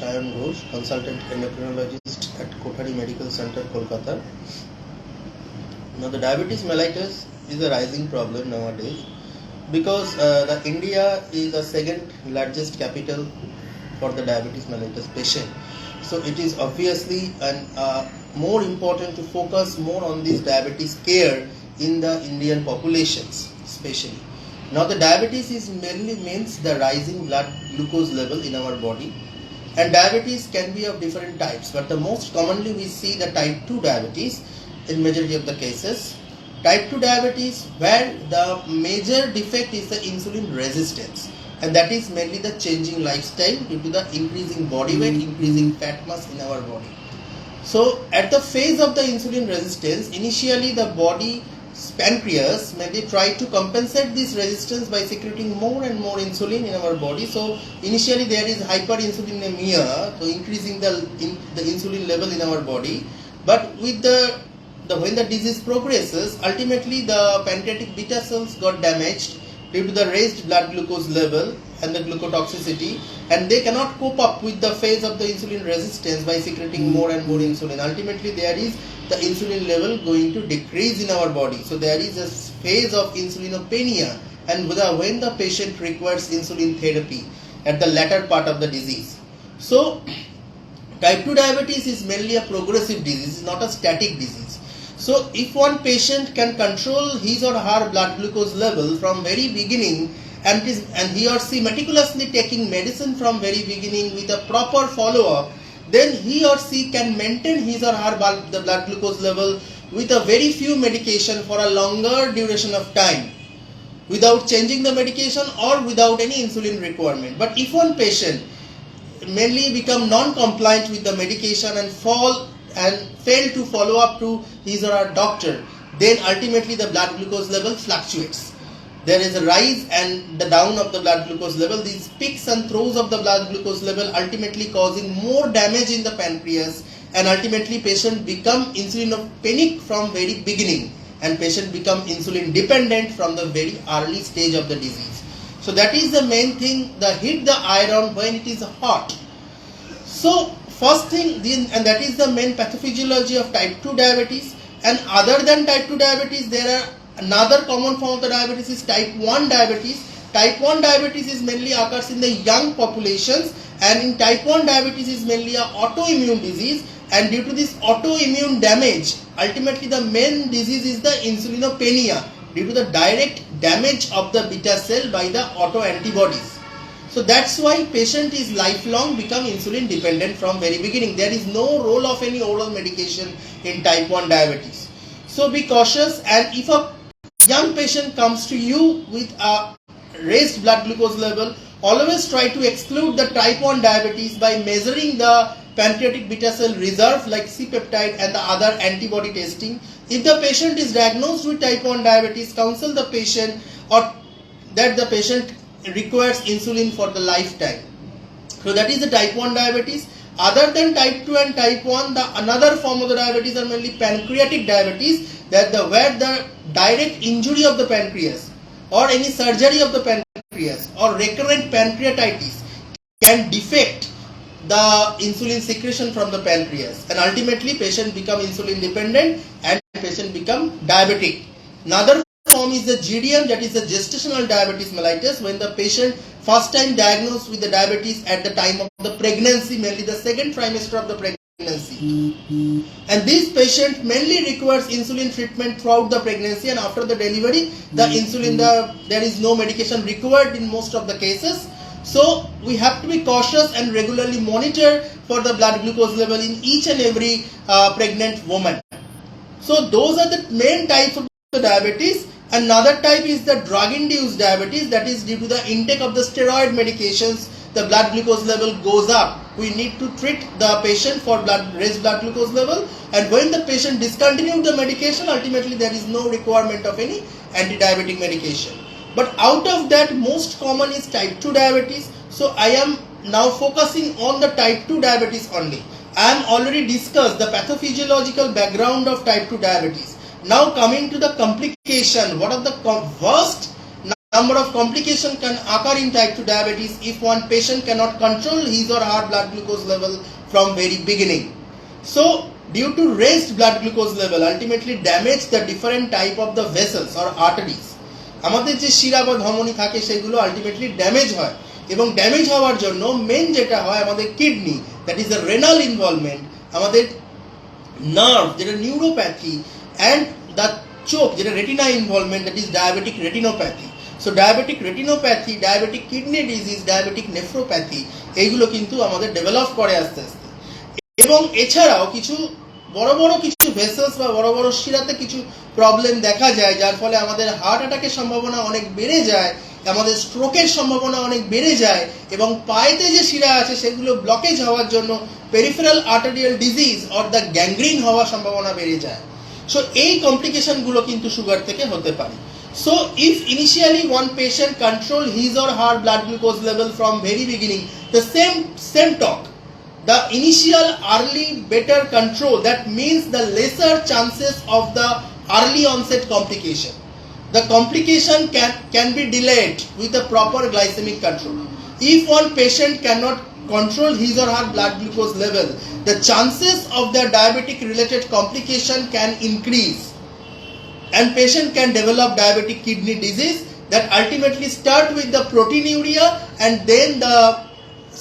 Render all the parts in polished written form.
Sayan Ghosh, consultant endocrinologist at Kothari Medical Center, Kolkata. Now, the diabetes mellitus is a rising problem nowadays because the India is the second largest capital for the diabetes mellitus patient. So, it is obviously more important to focus more on this diabetes care in the Indian populations, especially. Now, the diabetes is mainly means the rising blood glucose level in our body, and diabetes can be of different types, but the most commonly we see the type 2 diabetes in majority of the cases. Type 2 diabetes where the major defect is the insulin resistance, and that is mainly the changing lifestyle due to the increasing body weight, increasing fat mass in our body. So at the phase of the insulin resistance, initially the body pancreas maybe try to compensate this resistance by secreting more and more insulin in our body. So initially there is hyperinsulinemia, so increasing the insulin level in our body. But with when the disease progresses, ultimately the pancreatic beta cells got damaged due to the raised blood glucose level and the glucotoxicity, and they cannot cope up with the phase of the insulin resistance by secreting more and more insulin. Ultimately there is the insulin level going to decrease in our body. So there is a phase of insulinopenia, and when the patient requires insulin therapy at the latter part of the disease. So type 2 diabetes is mainly a progressive disease, not a static disease. So if one patient can control his or her blood glucose level from very beginning, and he or she meticulously taking medicine from very beginning with a proper follow-up, then he or she can maintain his or her blood glucose level with a very few medication for a longer duration of time without changing the medication or without any insulin requirement. But if one patient mainly become non-compliant with the medication and fail to follow up to his or her doctor, then ultimately the blood glucose level fluctuates. There is a rise and the down of the blood glucose level. These peaks and throws of the blood glucose level ultimately causing more damage in the pancreas, and ultimately patient become insulinopenic from very beginning, and patient become insulin dependent from the very early stage of the disease. So that is the main thing, the hit the iron when it is hot. So first thing, and that is the main pathophysiology of type 2 diabetes. And other than type 2 diabetes, there are another common form of the diabetes is type 1 diabetes. Type 1 diabetes is mainly occurs in the young populations, and in type 1 diabetes is mainly an autoimmune disease, and due to this autoimmune damage, ultimately the main disease is the insulinopenia due to the direct damage of the beta cell by the autoantibodies. So that's why patient is lifelong become insulin dependent from very beginning. There is no role of any oral medication in type 1 diabetes. So be cautious, and if a young patient comes to you with a raised blood glucose level, always try to exclude the type 1 diabetes by measuring the pancreatic beta cell reserve like C-peptide and the other antibody testing. If the patient is diagnosed with type 1 diabetes, counsel the patient or that the patient requires insulin for the lifetime. So that is the type 1 diabetes. Other than type 2 and type 1, the another form of the diabetes are mainly pancreatic diabetes, where the direct injury of the pancreas or any surgery of the pancreas or recurrent pancreatitis can defect the insulin secretion from the pancreas, and ultimately patient become insulin dependent and patient become diabetic. Another form is the GDM, that is the gestational diabetes mellitus, when the patient first time diagnosed with the diabetes at the time of the pregnancy, mainly the second trimester of the pregnancy. And this patient mainly requires insulin treatment throughout the pregnancy, and after the delivery the insulin, there is no medication required in most of the cases. So we have to be cautious and regularly monitor for the blood glucose level in each and every pregnant woman. So those are the main types of the diabetes. Another type is the drug-induced diabetes, that is due to the intake of the steroid medications, the blood glucose level goes up. We need to treat the patient for raised blood glucose level, and when the patient discontinues the medication, ultimately there is no requirement of any anti-diabetic medication. But out of that, most common is type 2 diabetes. So I am now focusing on the type 2 diabetes only. I am already discussed the pathophysiological background of type 2 diabetes. Now coming to the complication, what are the worst number of complications can occur in type 2 diabetes if one patient cannot control his or her blood glucose level from very beginning. So, due to raised blood glucose level, ultimately damage the different type of the vessels or arteries. আমাদের যে শিরা বা ধমনী থাকে সেগুলো ultimately damage হয় এবং damage হওয়ার জন্য মেন যেটা হয় আমাদের kidney, that is the renal involvement, আমাদের নার্ভ যেটা নিউরোপ্যাথি, অ্যান্ড দ্য চোখ যেটা retina involvement, that is diabetic retinopathy. So diabetic retinopathy, diabetic kidney disease, diabetic nephropathy, এইগুলো কিন্তু আমাদের ডেভেলপ করে আস্তে আস্তে। এবং এছাড়াও কিছু বড় বড় কিছু ভেসেলস বা বড় বড় শিরাতে কিছু প্রবলেম দেখা যায়, যার ফলে আমাদের হার্ট অ্যাটাকের সম্ভাবনা অনেক বেড়ে যায়, আমাদের স্ট্রোকের সম্ভাবনা অনেক বেড়ে যায়, এবং পায়েতে যে শিরা আছে সেগুলো ব্লকেজ হওয়ার জন্য peripheral arterial disease or the gangrene হওয়ার সম্ভাবনা বেড়ে যায়। সো এই কমপ্লিকেশনগুলো কিন্তু সুগার থেকে হতে পারে। So if initially one patient control his or her blood glucose level from very beginning, the same talk, the initial early better control, that means the lesser chances of the early onset complication. The complication can be delayed with a proper glycemic control. If one patient cannot control his or her blood glucose level, the chances of the diabetic related complication can increase, and patient can develop diabetic kidney disease that ultimately start with the proteinuria and then the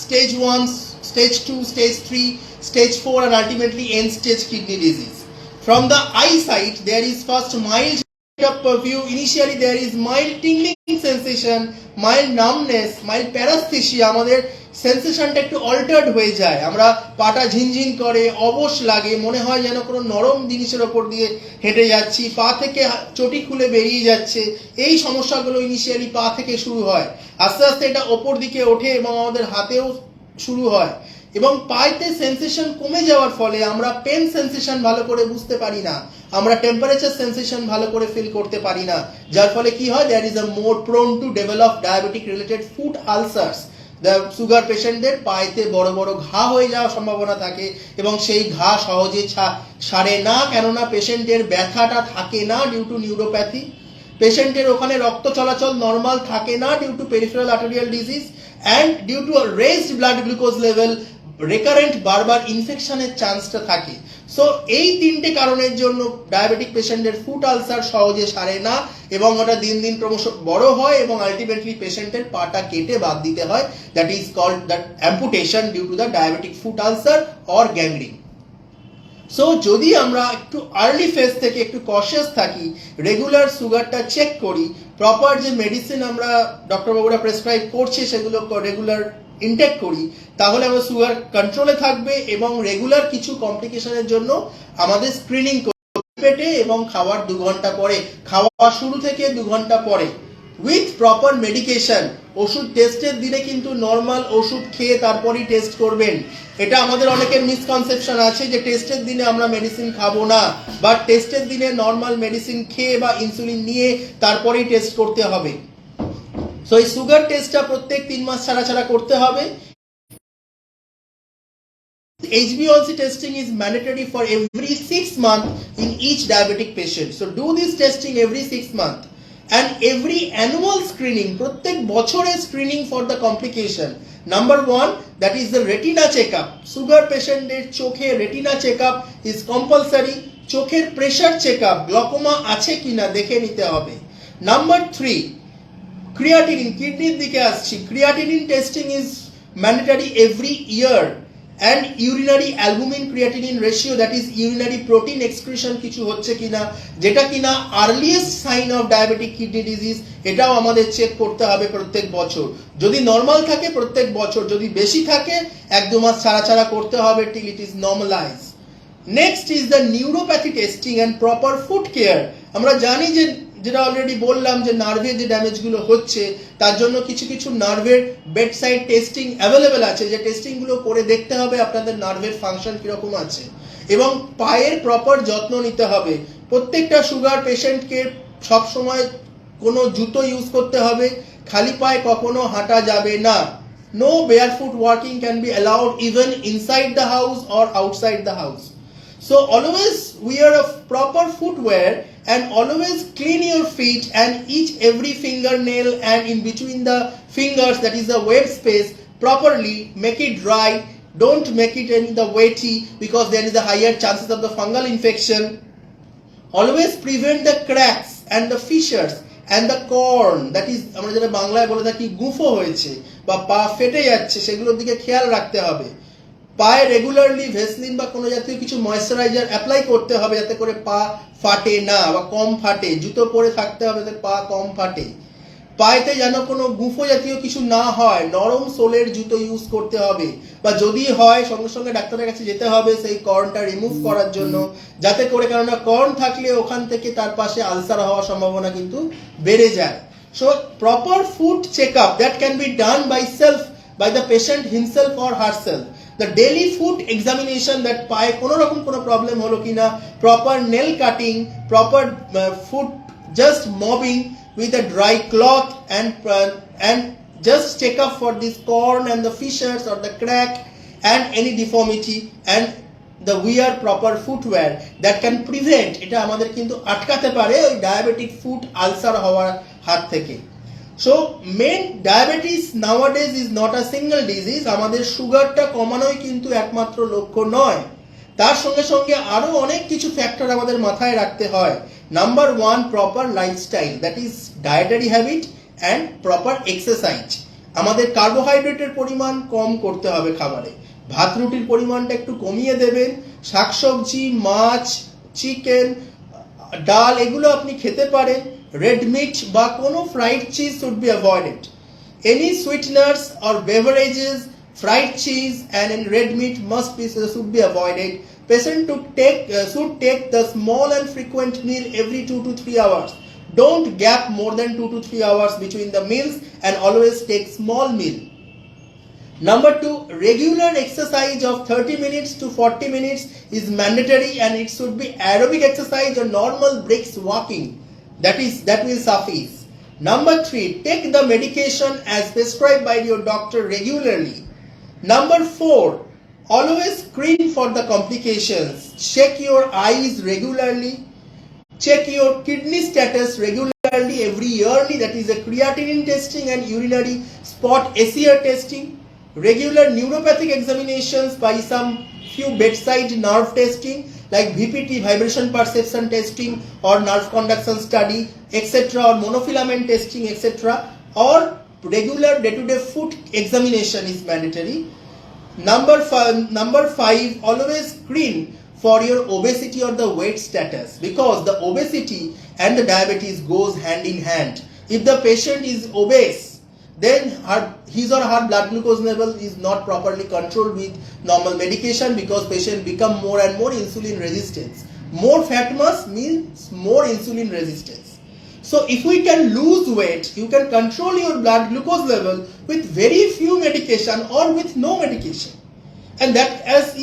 stage 1, stage 2, stage 3, stage 4, and ultimately end stage kidney disease. From the eyesight, there is first mild view. Initially there is mild tingling sensation, mild numbness, mild paresthesia, আমাদের সেন্সেশনটা একটু altered হয়ে যায়, আমরা পাটা ঝিনঝিন করে, অবশ লাগে, মনে হয় যেন কোনো নরম জিনিসের ওপর দিয়ে হেঁটে যাচ্ছি, পা থেকে চটি খুলে বেরিয়ে যাচ্ছে। এই সমস্যাগুলো ইনিশিয়ালি পা থেকে শুরু হয়, আস্তে আস্তে এটা ওপর দিকে ওঠে এবং আমাদের হাতেও শুরু হয়, এবং পায়েতে সেন্সেশন কমে যাওয়ার ফলে আমরা পেন সেন্সেশন ভালো করে বুঝতে পারি না, আমরা টেম্পারেচার সেন্সেশন ভালো করে ফিল করতে পারি না, যার ফলে কি হয়, there is a more prone to develop diabetic related foot ulcers. Sugar পেশেন্টদের পায়েতে বড় বড় ঘা হয়ে যাওয়ার সম্ভাবনা থাকে এবং সেই ঘা সহজে সারে না, কেননা পেশেন্টের ব্যথাটা থাকে না ডিউ টু নিউরোপ্যাথি, পেশেন্টের ওখানে রক্ত চলাচল নর্মাল থাকে না due to peripheral arterial disease, and due to raised blood glucose level recurrent বারবার ইনফেকশনের চান্সটা থাকে। সো এই তিনটে কারণের জন্য ডায়াবেটিক পেশেন্টের ফুট আলসার সহজে সারে না এবং ওটা দিন দিন ক্রমশ বড় হয় এবং আলটিমেটলি পেশেন্টের পাটা কেটে বাদ দিতে হয়, that is called that amputation due to the diabetic foot ulcer or gangrene. So যদি আমরা একটু আর্লি ফেজ থেকে একটু কশিয়াস থাকি, রেগুলার সুগারটা চেক করি, প্রপার যে মেডিসিন আমরা ডক্টরবাবুরা প্রেসক্রাইব করছে সেগুলো রেগুলার ইনটেক করি, তাহলে আমাদের সুগার কন্ট্রোলে থাকবে এবং রেগুলার কিছু কমপ্লিকেশনের জন্য আমাদের স্ক্রিনিং পেটে এবং খাওয়ার 2 ঘন্টা পরে, খাওয়া শুরু থেকে 2 ঘন্টা পরে, উইথ প্রপার মেডিকেশন। ওষুধ টেস্টের দিনে কিন্তু নর্মাল ওষুধ খেয়ে তারপরেই টেস্ট করবেন। এটা আমাদের অনেকের মিসকনসেপশন আছে যে টেস্টের দিনে আমরা মেডিসিন খাবো না, বাট টেস্টের দিনে নর্মাল মেডিসিন খেয়ে বা ইনসুলিন নিয়ে তারপরেই টেস্ট করতে হবে। সো এই সুগার টেস্টটা প্রত্যেক 3 মাস ছাড়া ছাড়া করতে হবে। HbA1c testing is mandatory for every 6 months in each diabetic patient. So do this testing every 6 months, and every annual screening, প্রত্যেক বছরের screening for the complication. Number 1, that is the retina checkup. Sugar পেশেন্টের চোখে retina checkup is compulsory. চোখের pressure checkup, glaucoma আছে কিনা দেখে নিতে হবে। নাম্বার 3, ক্রিয়াটিনিন, কিডনির দিকে আসছি। Creatinine testing is mandatory every year, and urinary albumin creatinine ratio, that is urinary protein excretion কিছু হচ্ছে কিনা, যেটা কিনা earliest sign of diabetic kidney disease, এটাও আমাদের চেক করতে হবে প্রত্যেক বছর। যদি নর্মাল থাকে প্রত্যেক বছর, যদি বেশি থাকে 1-2 মাস ছাড়া ছাড়া করতে হবে till it is normalise. Next is the neuropathy testing and proper food care. আমরা জানি যে যেটা অলরেডি বললাম যে নার্ভের যে ড্যামেজগুলো হচ্ছে তার জন্য কিছু কিছু নার্ভের বেডসাইড টেস্টিং অ্যাভেলেবেল আছে, যে টেস্টিংগুলো করে দেখতে হবে আপনাদের নার্ভের ফাংশন কীরকম আছে, এবং পায়ের প্রপার যত্ন নিতে হবে। প্রত্যেকটা সুগার পেশেন্টকে সবসময় কোনো জুতো ইউজ করতে হবে, খালি পায়ে কখনো হাঁটা যাবে না। No barefoot walking can be allowed even inside the house or outside the house. So always wear a proper footwear and always clean your feet and each every fingernail and in between the fingers, that is the wet space, properly make it dry. Don't make it in the wetty because there is a higher chances of the fungal infection. Always prevent the cracks and the fissures and the corn, that is আমরা যেটা বাংলায় বলে থাকি গুফো হয়েছে বা পা ফেটে যাচ্ছে, সেগুলোর দিকে খেয়াল রাখতে হবে। পায়ে রেগুলারলি ভেসলিন বা কোনো জাতীয় কিছু ময়েশ্চারাইজার অ্যাপ্লাই করতে হবে যাতে করে পা ফাটে না বা কম ফাটে। জুতো পরে থাকতে হবে যাতে পা কম ফাটে। পায়েতে যেন কোনো গুঁফো জাতীয় কিছু না হয়, নরম সোলের জুতো ইউজ করতে হবে, বা যদি হয় সঙ্গে সঙ্গে ডাক্তারের কাছে যেতে হবে সেই কর্নটা রিমুভ করার জন্য, যাতে করে, কেননা কর্ন থাকলে ওখান থেকে তার পাশে আলসার হওয়ার সম্ভাবনা কিন্তু বেড়ে যায়। So proper foot check up that can be done by self, by the patient himself or herself. The daily foot examination, that পায়ে কোনো রকম কোনো প্রবলেম হলো কিনা, proper nail cutting, proper foot just mopping with a dry cloth and just check up for this corn and the fissures or the crack and any deformity, and the wear proper footwear that can prevent, এটা আমাদের কিন্তু আটকাতে পারে ওই diabetic foot ulcer হওয়ার হাত থেকে। So main diabetes nowadays is not a single disease, আমাদের সুগারটা কমানোই কিন্তু একমাত্র লক্ষ্য নয়, তার সঙ্গে সঙ্গে আরো অনেক কিছু ফ্যাক্টর আমাদের মাথায় রাখতে হয়। Number 1, proper lifestyle, that is dietary habit and proper exercise. আমাদের কার্বোহাইড্রেটের পরিমাণ কম করতে হবে খাবারে, ভাত রুটির পরিমাণটা একটু কমিয়ে দেবেন, শাকসবজি, মাছ, চিকেন, ডাল এগুলো আপনি খেতে পারেন। রেড মিট বা কোনো fried cheese should be avoided. Any sweeteners or beverages, fried cheese and in red meat should be avoided. Patient should take the small and frequent meal every 2 to 3 hours. Don't gap more than 2 to 3 hours between the meals and always take small meal. Number 2, regular exercise of 30 minutes to 40 minutes is mandatory, and it should be aerobic exercise or normal brisk walking. That will suffice. Number 3, take the medication as prescribed by your doctor regularly. Number 4, always screen for the complications. Check your eyes regularly. Check your kidney status regularly every yearly, that is a creatinine testing and urinary spot ACR testing. Regular neuropathic examinations by some few bedside nerve testing like VPT, vibration perception testing, or nerve conduction study, etc., or monofilament testing, etc., or regular day-to-day foot examination is mandatory. Number 5, always screen for your obesity or the weight status, because the obesity and the diabetes goes hand in hand. If the patient is obese, then his or her blood glucose level is not properly controlled with normal medication, because patient become more and more insulin resistance. More fat mass means more insulin resistance. So if we can lose weight, you can control your blood glucose level with very few medication or with no medication. And that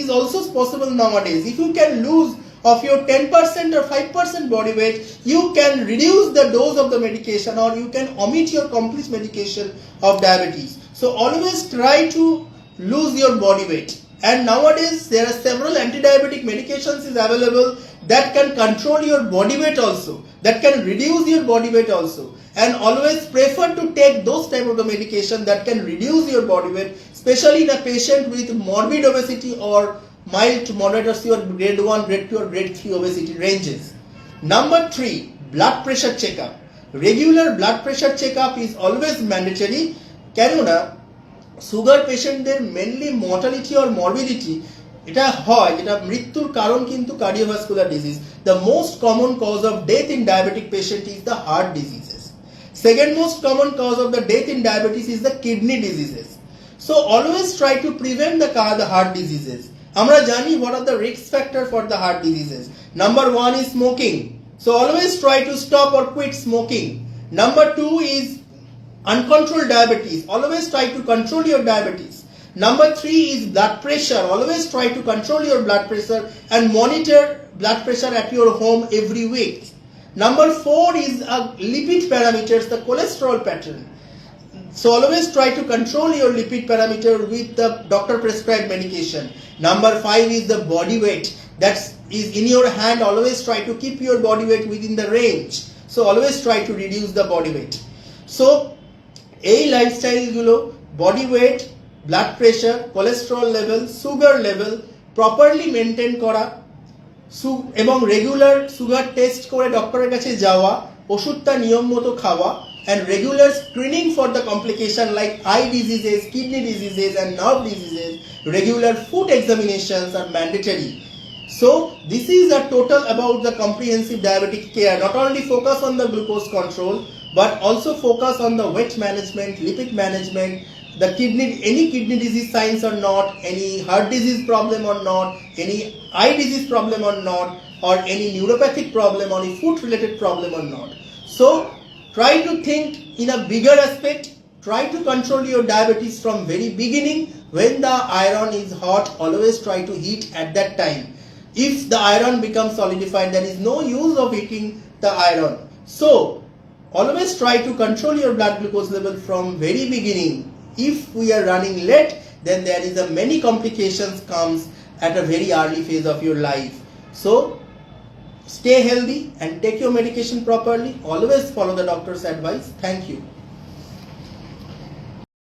is also possible nowadays. If you can lose of your 10% or 5% body weight, you can reduce the dose of the medication, or you can omit your complete medication of diabetes. So always try to lose your body weight. And nowadays there are several anti-diabetic medications is available that can control your body weight also, that can reduce your body weight also. And always prefer to take those type of the medication that can reduce your body weight, especially in a patient with morbid obesity or mild to moderate or grade 1, grade 2 or grade 3 obesity ranges. Number 3, blood pressure checkup. Regular blood pressure checkup is always mandatory. কেননা sugar পেশেন্টদের mainly mortality or morbidity এটা হয়, যেটা মৃত্যুর কারণ কিন্তু cardiovascular disease. The most common cause of death in diabetic patient is the heart diseases. Second most common cause of the death in diabetes is the kidney diseases. So always try to prevent the heart diseases. আমরা জানি what are the risk factor for the heart diseases. Number 1 is smoking. So always try to stop or quit smoking. Number 2 is uncontrolled diabetes. Always try to control your diabetes. Number 3 is blood pressure. Always try to control your blood pressure and monitor blood pressure at your home every week. Number 4 is lipid parameters, the cholesterol pattern. So always try to control your lipid parameter with the doctor prescribed medication. Number 5 is the body weight. That's is in your hand. Always try to keep your body weight within the range. So always try to reduce the body weight. So এই লাইফস্টাইলগুলো body weight, blood pressure, cholesterol level, sugar level properly maintain করা এবং regular sugar test করে ডক্টরের কাছে যাওয়া, ওষুধটা নিয়ম মতো খাওয়া, and regular screening for the complication like eye diseases, kidney diseases and nerve diseases. Regular food examinations are mandatory. So this is a total about the comprehensive diabetic care. Not only focus on the glucose control, but also focus on the weight management, lipid management, the any kidney disease signs or not, any heart disease problem or not, any eye disease problem or not, or any neuropathic problem or any food related problem or not. So try to think in a bigger aspect. Try to control your diabetes from very beginning. When the iron is hot, always try to heat at that time. If the iron becomes solidified, there is no use of heating the iron. So always try to control your blood glucose level from very beginning. If we are running late, then there is a many complications comes at a very early phase of your life. So stay healthy and take your medication properly. Always follow the doctor's advice. Thank you.